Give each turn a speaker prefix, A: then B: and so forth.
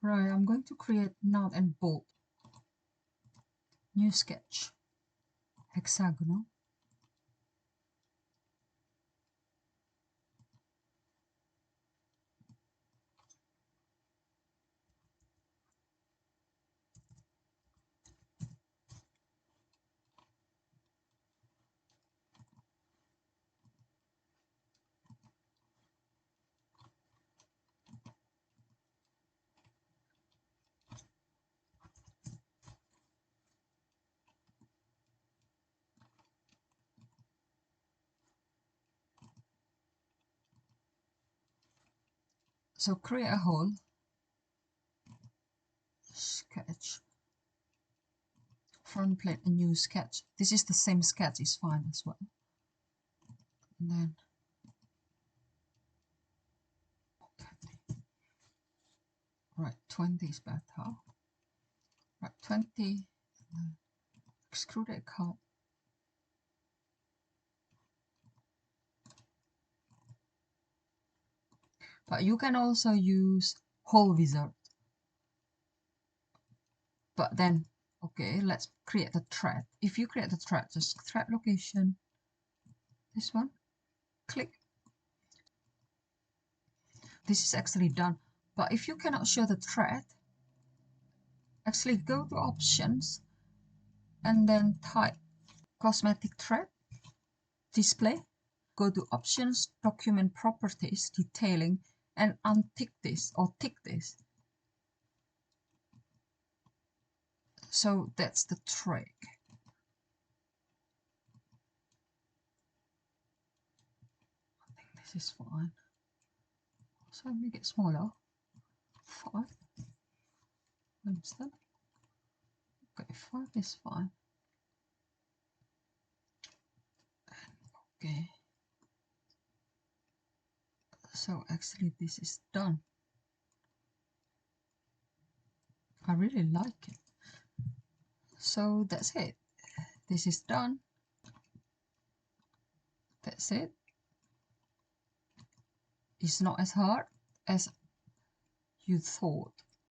A: Right, I'm going to create nut and bolt. New sketch. Hexagonal. So create a hole. Sketch. Front plate, a new sketch. This is the same sketch, is fine as well. And then right, 20 is better. Right, 20. Extrude it cut. But you can also use hole wizard. But then, okay, let's create a thread. If you create a thread, just thread location, this one, click. This is actually done. But if you cannot show the thread, actually go to options and then type cosmetic thread, display, go to options, document properties, detailing, and untick this or tick this. So that's the trick. I think this is fine. So make it smaller. 5. Understand? Okay, 5 is fine. Okay. So actually this is done. I really like it. So that's it. This is done. That's it. It's not as hard as you thought.